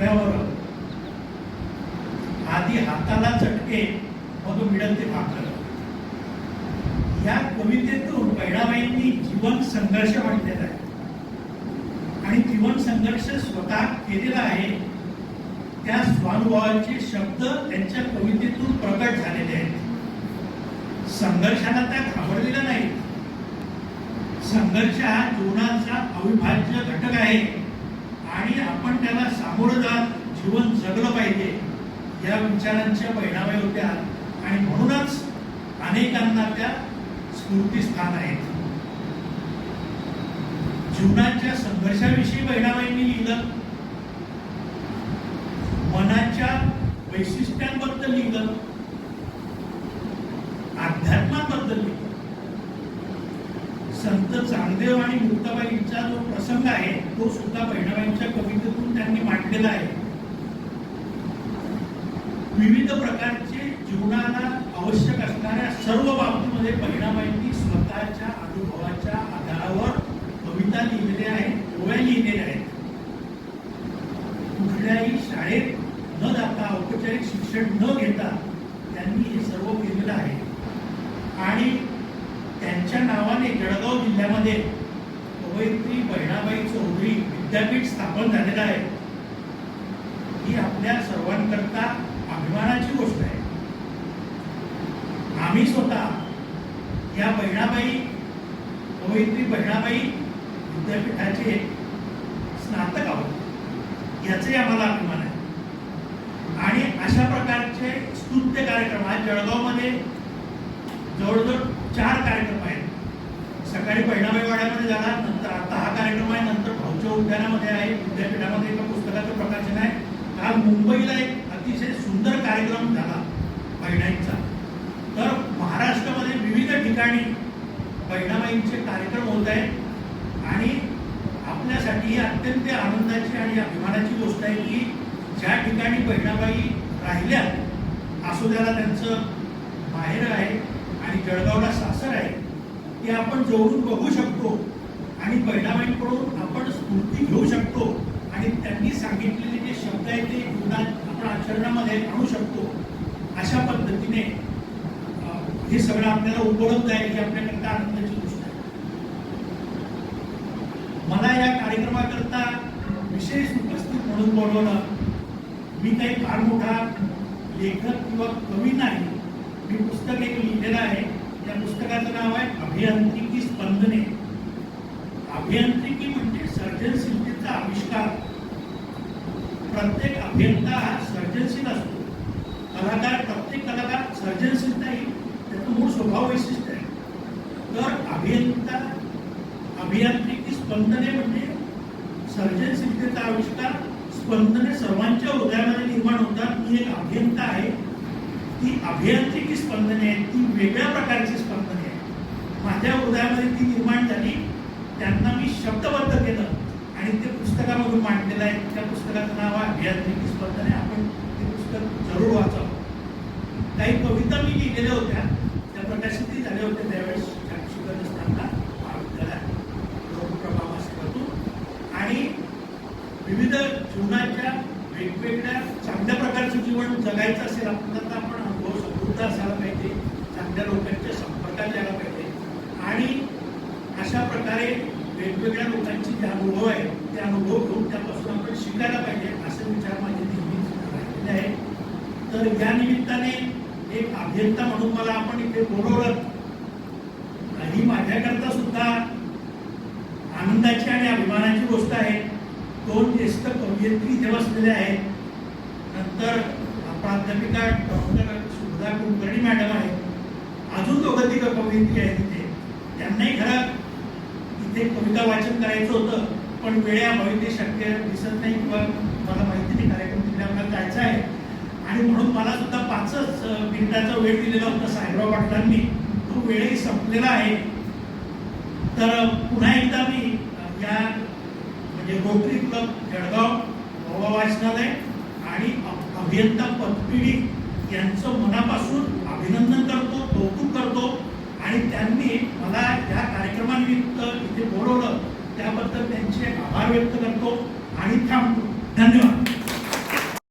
चुल्यावर आधी हाताला चटके मग मिळत ते भाकर. या कवितेतून बहिणाबाईंनी जीवन संघर्ष म्हटलेला आहे आणि जीवन संघर्ष स्वतः केलेला आहे. त्या स्वानुभवाचे शब्द त्यांच्या कवितेतून प्रकट झालेले आहेत. संघर्षाला त्या घाबरलेल्या नाहीत. संघर्ष हा जीवनाचा अविभाज्य घटक आहे आणि आपण त्याला सामोरं जात जीवन जगलं पाहिजे या विचारांच्या बहिणाबाई होत्या आणि म्हणूनच अनेकांना त्या स्फूर्तीस्थान आहेत. जीवनाच्या संघर्षाविषयी बहिणाबाईंनी लिहिलं, मनाच्या वैशिष्ट्यांबद्दल लिहिलं, अध्यात्माबद्दल लिहिलं. संत चांगदेव आणि मुक्ताबाईंचा जो प्रसंग आहे तो सुद्धा बहिणाबाईंच्या कवितेतून त्यांनी मांडलेला आहे. विविध प्रकारचे जीवनाला आवश्यक असणाऱ्या सर्व बाबतीमध्ये बहिणाबाईंनी स्वतःच्या अनुभवाच्या आधारावर कविता लिहिलेल्या आहेत, ओव्या लिहिलेल्या आहेत. कुठल्याही शाळेत न जाता औपचारिक शिक्षण न घेता त्यांनी हे सर्व केलेलं आहे आणि त्यांच्या नावाने जळगाव जिल्ह्यामध्ये कवयित्री बहिणाबाई चौधरी विद्यापीठ स्थापन झालेलं आहे. ही आपल्या सर्वांकरता अभिमानाची गोष्ट आहे. आम्ही स्वतः या बहिणाबाई कवयित्री बहिणाबाई विद्यापीठाचे स्नातक आहोत याचे आम्हाला अभिमान आहे. आणि अशा प्रकारचे स्तुत्य कार्यक्रम आज जळगावमध्ये जवळजवळ 4 कार्यक्रम आहेत. सकाळी बहिणाबाई वाड्यामध्ये झाला, नंतर आता हा कार्यक्रम आहे, नंतर भाऊच्या उद्यानामध्ये आहे, विद्यापीठामध्ये एका पुस्तकाचं प्रकाशन आहे. काल मुंबईला एक अतिशय सुंदर कार्यक्रम झाला बहिणाईंचा. तर महाराष्ट्रामध्ये विविध ठिकाणी बहिणाबाईंचे कार्यक्रम होत आहेत आणि आपल्यासाठी ही अत्यंत आनंदाची आणि अभिमानाची गोष्ट आहे की ज्या ठिकाणी बहिणाबाई राहिल्या, आसोद्याला त्यांचं माहेर आहे आणि जळगावला सासर आहे, ते आपण जवळून बघू शकतो आणि बहिणाबाईंकडून आपण स्फूर्ती घेऊ शकतो आणि त्यांनी सांगितलेले जे शब्द आहेत ते जीवनात आपण आचरणामध्ये आणू शकतो. अशा पद्धतीने हे सगळं आपल्याला उपलब्ध आहे ही आपल्याकरता आनंदाची गोष्ट आहे. मला या कार्यक्रमाकरता विशेष उपस्थित म्हणून बोलवलं. मी काही फार मोठा लेखक किंवा कवी नाही. मी पुस्तक एक लिहिलेलं आहे. त्या पुस्तकाचं नाव आहे अभियांत्रिकी स्पंदने. अभियांत्रिकी म्हणजे सर्जनशीलतेचा आविष्कार. प्रत्येक अभियंता हा सर्जनशील असतो. प्रत्येक कलाकार सर्जनशीलता ही त्याचं मूळ स्वभाव वैशिष्ट्य आहे. तर अभियांत्रिकी स्पंदने म्हणजे सर्जनशीलतेचा आविष्कार. स्पंदने सर्वांच्या हृदयामध्ये निर्माण होतात. मी एक अभियंता आहे. ती अभियांत्रिकी स्पंदने आहेत, ती वेगळ्या प्रकारची स्पंदने आहेत. माझ्या हृदयामध्ये ती निर्माण झाली, त्यांना मी शब्दबद्ध केलं आणि ते पुस्तकामधून मांडलेलं आहे. त्या पुस्तकाचं नाव आहे अभियांत्रिकी स्पंदने. आपण ते पुस्तक जरूर वाचावं. काही कविता मी लिहिलेल्या होत्या, त्या प्रकाशितही झाल्या होत्या त्यावेळेस शिकत असताना महाविद्यालयात लोकप्रभा मासिकातून. आणि विविध जीवनाच्या वेगवेगळ्या चांगल्या प्रकारचं जीवन जगायचं असेल आपल्याला तर आपण अनुभव समृद्ध असायला पाहिजे, चांगल्या लोकांच्या संपर्कात यायला पाहिजे आणि अशा प्रकारे वेगवेगळ्या लोकांचे जे अनुभव आहेत ते अनुभव घेऊन त्यापासून आपण शिकायला पाहिजे असे विचार माझे नेहमीच राहिलेले आहेत. तर या निमित्ताने एक अभियंता म्हणून मला आपण इथे बोलवलं ही माझ्याकरता सुद्धा आनंदाची आणि अभिमानाची गोष्ट आहे. 2 ज्येष्ठ कवयित्री इथे बसलेले आहेत. नंतर प्राध्यापिका डॉक्टर सुधा कुलकर्णी मॅडम आहेत. अजून 2-3 कवयित्री आहेत इथे. त्यांनाही खरं इथे कविता वाचन करायचं होतं पण वेळेअभावी ते शक्य दिसत नाही किंवा मला माहिती नाही कार्यक्रम तिथे आपल्याला जायचा आहे आणि म्हणून मला सुद्धा 5च मिनिटाचा वेळ दिलेला होता साहेबराव पाटलांनी. तो वेळही संपलेला आहे. तर पुन्हा एकदा मी या म्हणजे रोटरी क्लब जळगाव, भोवा वाचनालय आणि अभियंता पतपिढी यांचं मनापासून अभिनंदन करतो, कौतुक करतो आणि त्यांनी मला या कार्यक्रमानिमित्त इथे बोलवलं त्याबद्दल त्यांचे आभार व्यक्त करतो आणि थांबतो. धन्यवाद.